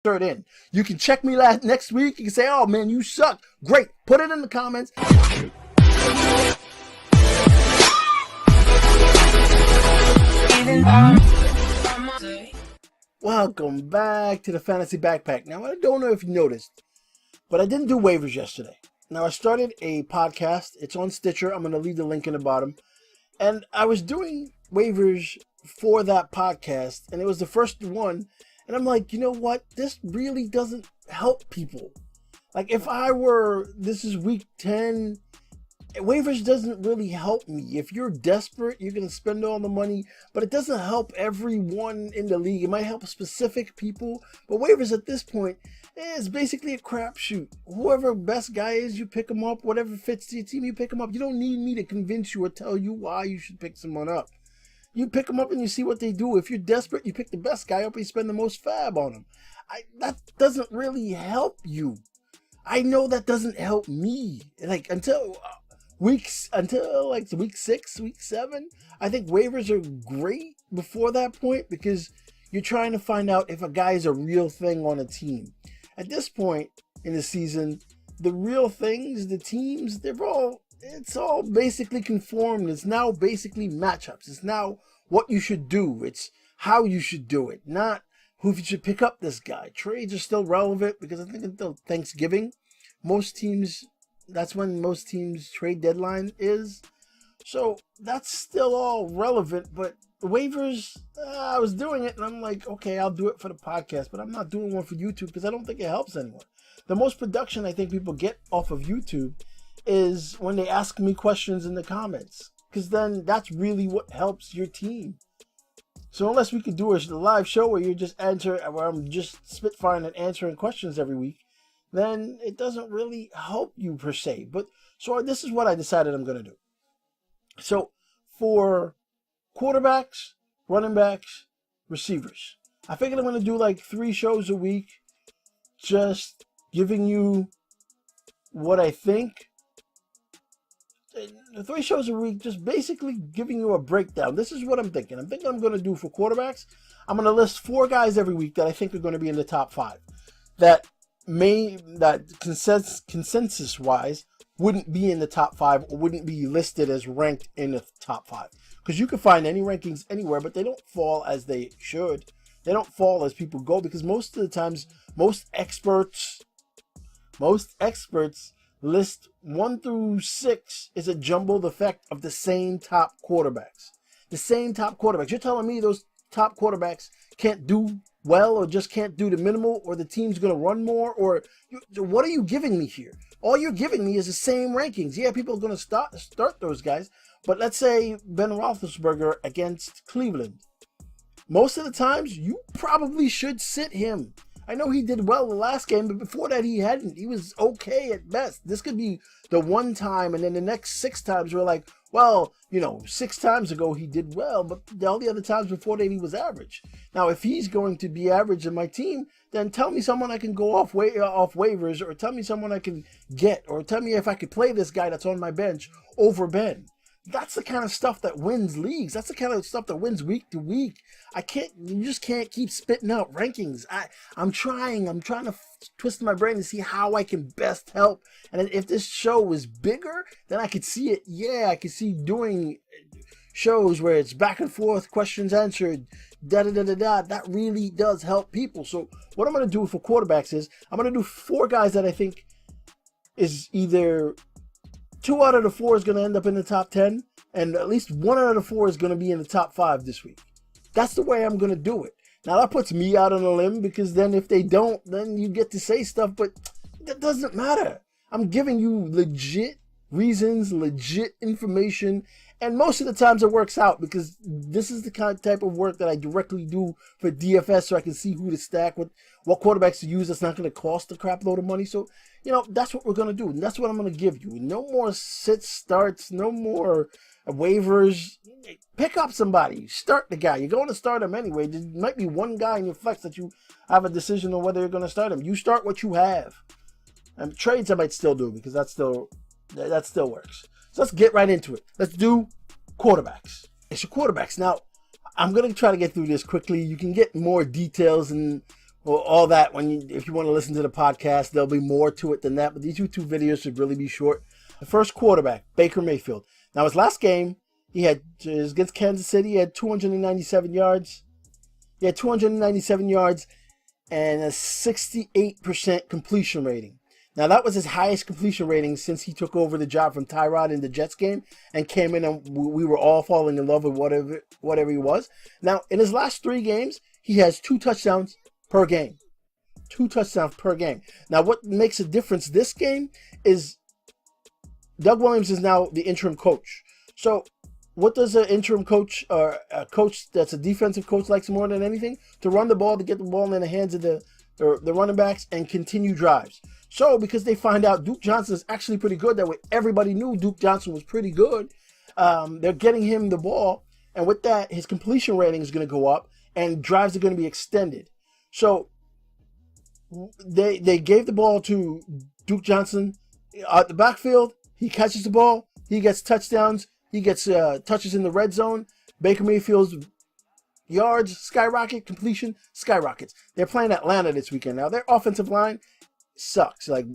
insert in. You can check me next week. You can say, oh man, you suck. Great. Put it in the comments. Welcome back to the Fantasy Backpack. Now, I don't know if you noticed, but I didn't do waivers yesterday. Now, I started a podcast. It's on Stitcher. I'm going to leave the link in the bottom. And I was doing waivers for that podcast, and it was the first one. And I'm like, you know what? This really doesn't help people. Like, this is week 10, waivers doesn't really help me. If you're desperate, you're going to spend all the money, but it doesn't help everyone in the league. It might help specific people, but waivers at this point is basically a crapshoot. Whoever best guy is, you pick them up. Whatever fits your team, you pick them up. You don't need me to convince you or tell you why you should pick someone up. You pick them up and you see what they do. If you're desperate, you pick the best guy up and you spend the most fab on him. That doesn't really help you. I know that doesn't help me. Like, until week 6, week 7, I think waivers are great before that point because you're trying to find out if a guy is a real thing on a team. At this point in the season, the real things, the teams, it's all basically conformed. It's now basically matchups. It's now what you should do. It's how you should do it, not who you should pick up this guy. Trades are still relevant because I think until Thanksgiving, that's when most teams' trade deadline is. So that's still all relevant, but the waivers, I was doing it and I'm like, okay, I'll do it for the podcast, but I'm not doing one for YouTube because I don't think it helps anyone. The most production I think people get off of YouTube is when they ask me questions in the comments, because then that's really what helps your team. So unless we could do a live show where I'm just spitfiring and answering questions every week, then it doesn't really help you per se. So this is what I decided I'm going to do. So for quarterbacks, running backs, receivers, I figured I'm going to do like 3 shows a week, just giving you what I think. 3 shows a week, just basically giving you a breakdown. This is what I'm thinking. I'm going to do for quarterbacks. I'm going to list 4 guys every week that I think are going to be in the top 5. That consensus-wise wouldn't be in the top 5 or wouldn't be listed as ranked in the top 5. Because you can find any rankings anywhere, but they don't fall as they should. They don't fall as people go because most of the times, most experts list 1 through 6 is a jumbled effect of the same top quarterbacks. The same top quarterbacks. You're telling me those top quarterbacks can't do well or just can't do the minimal, or the team's going to run more? Or what are you giving me here? All you're giving me is the same rankings. Yeah, people are going to start those guys. But let's say Ben Roethlisberger against Cleveland. Most of the times, you probably should sit him. I know he did well the last game, but before that he hadn't. He was okay at best. This could be the one time, and then the next 6 times we're like, well, 6 times ago he did well, but all the other times before that he was average. Now, if he's going to be average in my team, then tell me someone I can go off waivers, or tell me someone I can get, or tell me if I could play this guy that's on my bench over Ben. That's the kind of stuff that wins leagues. That's the kind of stuff that wins week to week. You just can't keep spitting out rankings. I'm trying to twist my brain to see how I can best help. And if this show was bigger, then I could see it. Yeah, I could see doing shows where it's back and forth, questions answered, da-da-da-da-da. That really does help people. So what I'm going to do for quarterbacks is I'm going to do 4 guys that I think is either 2 out of the 4 is going to end up in the top 10, and at least 1 out of the 4 is going to be in the top 5 this week. That's the way I'm going to do it. Now, that puts me out on a limb because then if they don't, then you get to say stuff, but that doesn't matter. I'm giving you legit reasons, legit information, and most of the times it works out because this is the kind of type of work that I directly do for DFS so I can see who to stack, what quarterbacks to use that's not going to cost a crap load of money. So, that's what we're going to do, and that's what I'm going to give you. No more sit starts, no more waivers. Pick up somebody. Start the guy. You're going to start him anyway. There might be one guy in your flex that you have a decision on whether you're going to start him. You start what you have. And trades I might still do because that still works. So let's get right into it. Let's do quarterbacks. It's your quarterbacks. Now, I'm going to try to get through this quickly. You can get more details and Well, all that, if you want to listen to the podcast, there'll be more to it than that. But these YouTube videos should really be short. The first quarterback, Baker Mayfield. Now, his last game, he had against Kansas City, he had 297 yards. He had 297 yards and a 68% completion rating. Now, that was his highest completion rating since he took over the job from Tyrod in the Jets game and came in, and we were all falling in love with whatever he was. Now, in his last 3 games, he has 2 touchdowns per game. 2 touchdowns per game. Now, what makes a difference this game is Doug Williams is now the interim coach. So, what does an interim coach or a coach that's a defensive coach likes more than anything? To run the ball, to get the ball in the hands of the running backs and continue drives. So, because they find out Duke Johnson is actually pretty good, that way everybody knew Duke Johnson was pretty good, they're getting him the ball, and with that, his completion rating is going to go up, and drives are going to be extended. So, they gave the ball to Duke Johnson out the backfield. He catches the ball. He gets touchdowns. He gets touches in the red zone. Baker Mayfield's yards skyrocket, completion skyrockets. They're playing Atlanta this weekend. Now, their offensive line sucks. Like,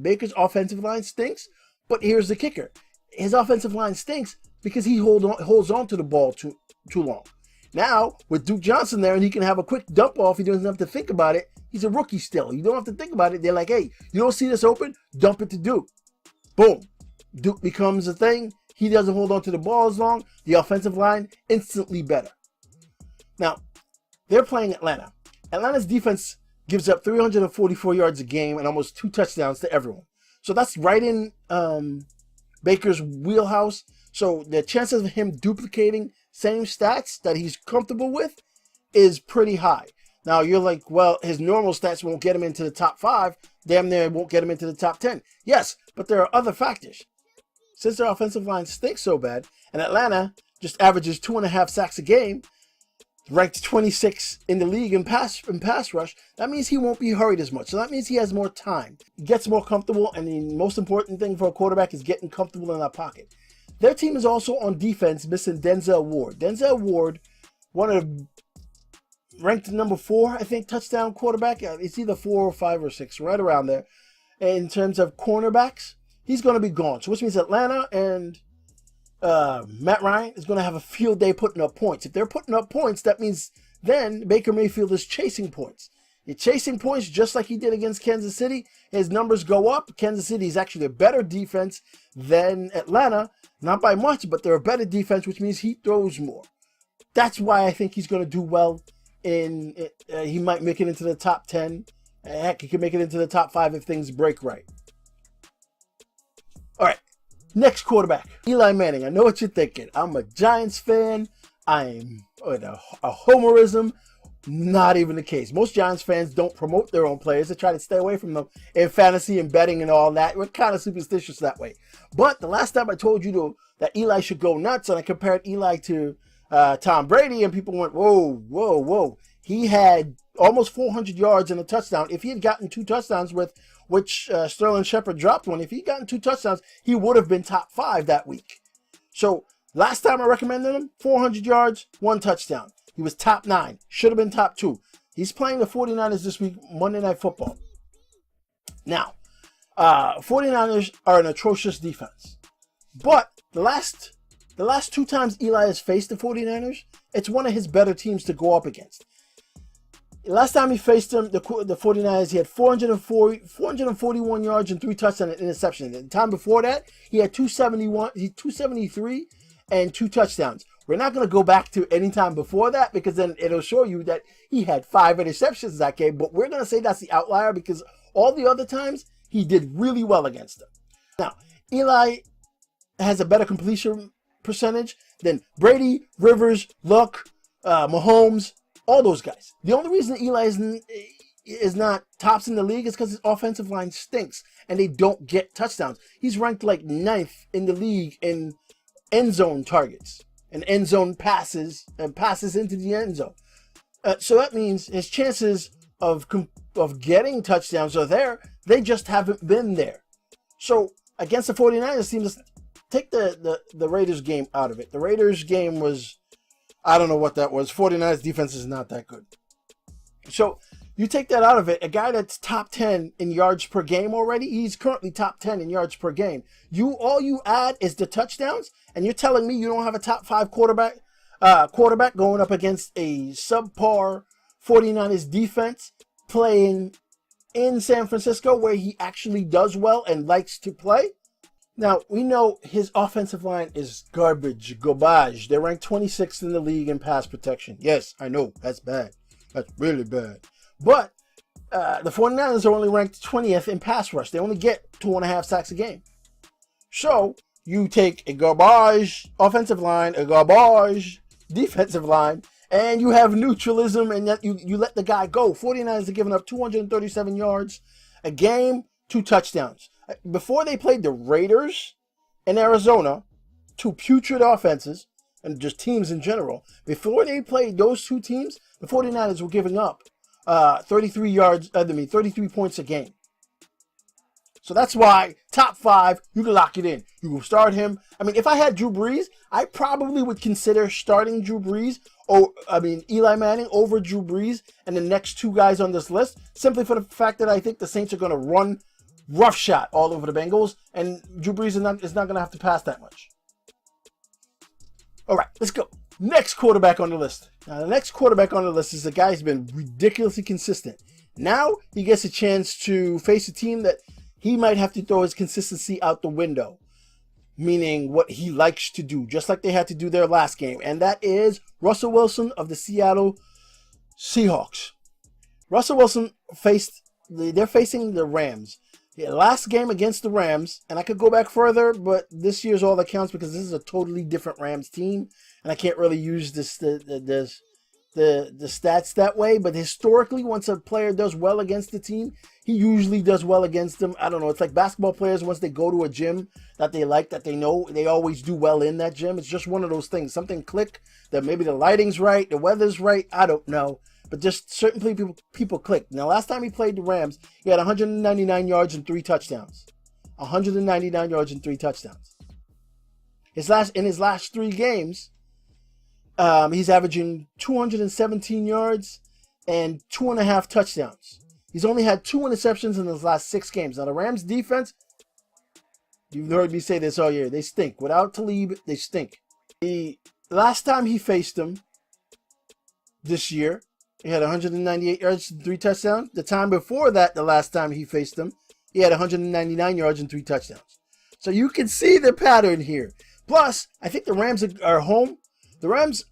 Baker's offensive line stinks, but here's the kicker. His offensive line stinks because he holds on to the ball too long. Now, with Duke Johnson there, and he can have a quick dump off, he doesn't have to think about it. He's a rookie still. You don't have to think about it. They're like, hey, you don't see this open? Dump it to Duke. Boom. Duke becomes a thing. He doesn't hold on to the ball as long. The offensive line, instantly better. Now, they're playing Atlanta. Atlanta's defense gives up 344 yards a game and almost 2 touchdowns to everyone. So that's right in Baker's wheelhouse. So the chances of him duplicating same stats that he's comfortable with is pretty high. Now, you're like, well, his normal stats won't get him into the top 5. Damn near won't get him into the top 10. Yes, but there are other factors. Since their offensive line stinks so bad, and Atlanta just averages 2.5 sacks a game, ranked 26 in the league in pass rush, that means he won't be hurried as much. So that means he has more time. He gets more comfortable, and the most important thing for a quarterback is getting comfortable in that pocket. Their team is also on defense missing Denzel Ward. Denzel Ward, one of the ranked number 4, I think, touchdown quarterback. It's either 4 or 5 or 6, right around there. In terms of cornerbacks, he's going to be gone. So which means Atlanta and Matt Ryan is going to have a field day putting up points. If they're putting up points, that means then Baker Mayfield is chasing points. You're chasing points just like he did against Kansas City. His numbers go up. Kansas City is actually a better defense than Atlanta. Not by much, but they're a better defense, which means he throws more. That's why I think he's going to do well. He might make it into the top 10. Heck, he can make it into the top 5 if things break right. All right, next quarterback, Eli Manning. I know what you're thinking. I'm a Giants fan. I'm a homerism. Not even the case. Most Giants fans don't promote their own players. They try to stay away from them in fantasy and betting and all that. We're kind of superstitious that way. But the last time I told you that Eli should go nuts, and I compared Eli to Tom Brady, and people went, whoa, whoa, whoa. He had almost 400 yards and a touchdown. If he had gotten 2 touchdowns which Sterling Shepard dropped one, if he'd gotten 2 touchdowns, he would have been top 5 that week. So last time I recommended him, 400 yards, 1 touchdown. He was top 9. Should have been top 2. He's playing the 49ers this week, Monday Night Football. Now, 49ers are an atrocious defense. But the last 2 times Eli has faced the 49ers, it's one of his better teams to go up against. Last time he faced them, the 49ers, he had 441 yards and 3 touchdowns and interceptions. The time before that, he had 273 and 2 touchdowns. We're not going to go back to any time before that because then it'll show you that he had 5 interceptions that game. But we're going to say that's the outlier because all the other times he did really well against them. Now, Eli has a better completion percentage than Brady, Rivers, Luck, Mahomes, all those guys. The only reason Eli is not tops in the league is because his offensive line stinks and they don't get touchdowns. He's ranked like 9th in the league in end zone targets and end zone passes and passes into the end zone. So that means his chances of getting touchdowns are there. They just haven't been there. So against the 49ers team, take the Raiders game out of it. The Raiders game was, I don't know what that was. 49ers defense is not that good. So You take that out of it, a guy that's top 10 in yards per game already, he's currently top 10 in yards per game. All you add is the touchdowns, and you're telling me you don't have a top 5 quarterback going up against a subpar 49ers defense playing in San Francisco where he actually does well and likes to play? Now, we know his offensive line is garbage. They're ranked 26th in the league in pass protection. Yes, I know, that's bad. That's really bad. But the 49ers are only ranked 20th in pass rush. They only get 2.5 sacks a game. So, you take a garbage offensive line, a garbage defensive line, and you have neutralism, and yet you let the guy go. 49ers are giving up 237 yards a game, 2 touchdowns. Before they played the Raiders in Arizona, 2 putrid offenses, and just teams in general, before they played those 2 teams, the 49ers were giving up 33 points a game. So that's why top 5, you can lock it in. You will start him. I mean, if I had Drew Brees, I probably would consider starting Drew Brees, Eli Manning over Drew Brees and the next 2 guys on this list, simply for the fact that I think the Saints are going to run roughshod all over the Bengals, and Drew Brees is not going to have to pass that much. All right, let's go. Next quarterback on the list. Now, the next quarterback on the list is a guy who's been ridiculously consistent. Now, he gets a chance to face a team that he might have to throw his consistency out the window, meaning what he likes to do, just like they had to do their last game, and that is Russell Wilson of the Seattle Seahawks. Russell Wilson they're facing the Rams. Yeah, last game against the Rams, and I could go back further, but this year's all that counts because this is a totally different Rams team, and I can't really use the stats that way. But historically, once a player does well against the team, he usually does well against them. I don't know. It's like basketball players, once they go to a gym that they like, that they know, they always do well in that gym. It's just one of those things. Something click, that maybe the lighting's right, the weather's right. I don't know. But just certain people click. Now, last time he played the Rams, he had 199 yards and 3 touchdowns. 199 yards and 3 touchdowns. In his last 3 games, he's averaging 217 yards and 2.5 touchdowns. He's only had 2 interceptions in his last 6 games. Now, the Rams defense, you've heard me say this all year, they stink. Without Talib, they stink. The last time he faced them this year, he had 198 yards and 3 touchdowns. The time before that, the last time he faced them, he had 199 yards and 3 touchdowns. So you can see the pattern here. Plus, I think the Rams are home. The Rams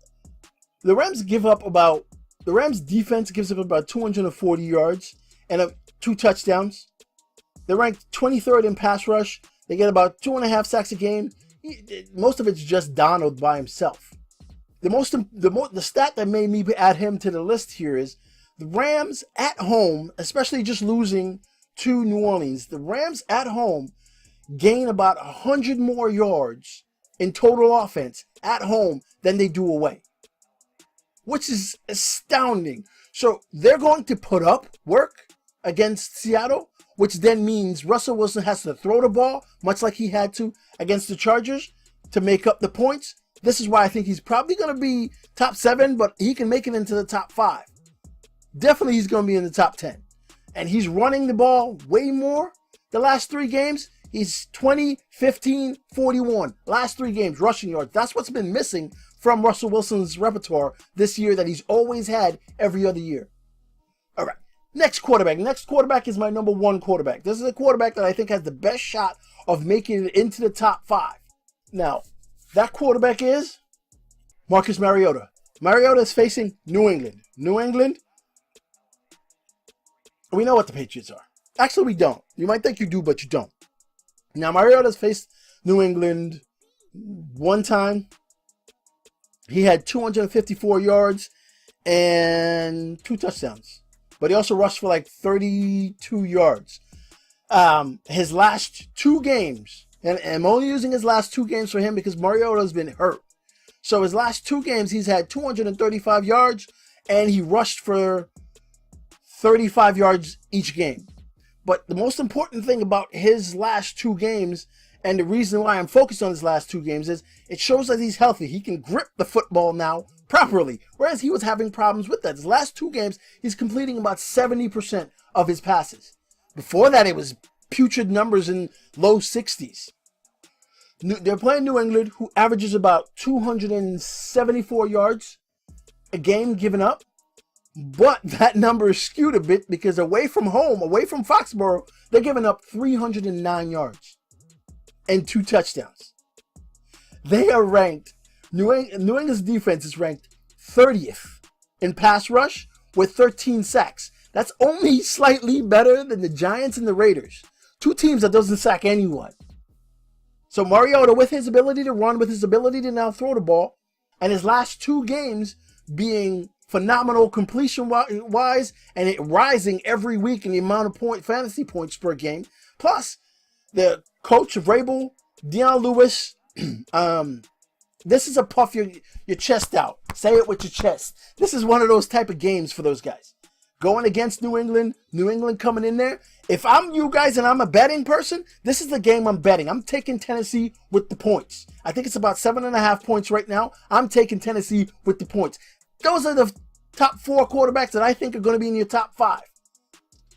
defense gives up about 240 yards and 2 touchdowns. They're ranked 23rd in pass rush. They get about 2.5 sacks a game. Most of it's just Donald by himself. The stat that made me add him to the list here is the Rams at home, especially just losing to New Orleans. The Rams at home gain about 100 more yards in total offense at home than they do away, which is astounding. So they're going to put up work against Seattle, which then means Russell Wilson has to throw the ball, much like he had to against the Chargers, to make up the points. This is why I think he's probably going to be top 7, but he can make it into the top 5. Definitely he's going to be in the top 10. And he's running the ball way more. The last 3 games, he's 20, 15, 41. Last 3 games, rushing yards. That's what's been missing from Russell Wilson's repertoire this year that he's always had every other year. All right, next quarterback. Next quarterback is my number 1 quarterback. This is a quarterback that I think has the best shot of making it into the top 5. Now, that quarterback is Marcus Mariota. Mariota is facing New England. New England, we know what the Patriots are. Actually, we don't. You might think you do, but you don't. Now, Mariota's faced New England one time. He had 254 yards and 2 touchdowns. But he also rushed for like 32 yards. His last 2 games, and I'm only using his last 2 games for him because Mariota's been hurt. So his last 2 games, he's had 235 yards, and he rushed for 35 yards each game. But the most important thing about his last 2 games, and the reason why I'm focused on his last 2 games, is it shows that he's healthy. He can grip the football now properly, whereas he was having problems with that. His last 2 games, he's completing about 70% of his passes. Before that, it was putrid numbers in low 60s. They're playing New England, who averages about 274 yards a game given up. But that number is skewed a bit because away from home, away from Foxborough, they're giving up 309 yards and 2 touchdowns. They are ranked, New England's defense is ranked 30th in pass rush with 13 sacks. That's only slightly better than the Giants and the Raiders, 2 teams that doesn't sack anyone. So Mariota, with his ability to run, with his ability to now throw the ball, and his last 2 games being phenomenal completion-wise, and it rising every week in the amount of fantasy points per game. Plus, the coach of Vrabel, Deion Lewis, this is a puff your chest out. Say it with your chest. This is one of those type of games for those guys. Going against New England coming in there. If I'm you guys and I'm a betting person, this is the game I'm betting. I'm taking Tennessee with the points. I think it's about 7.5 points right now. I'm taking Tennessee with the points. Those are the top 4 quarterbacks that I think are going to be in your top 5.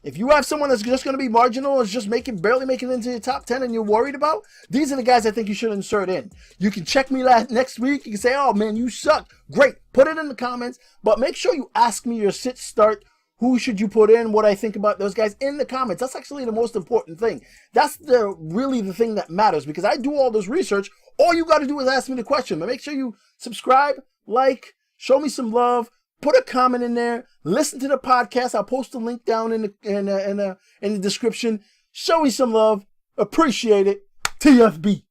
If you have someone that's just going to be marginal, is just barely making it into your top 10 and you're worried about, these are the guys I think you should insert in. You can check me next week. You can say, oh man, you suck. Great. Put it in the comments. But make sure you ask me your sit, start, who should you put in, what I think about those guys in the comments. That's actually the most important thing. That's really the thing that matters, because I do all this research. All you got to do is ask me the question. But make sure you subscribe, like, show me some love. Put a comment in there. Listen to the podcast. I'll post a link down in the description. Show me some love. Appreciate it. TFB.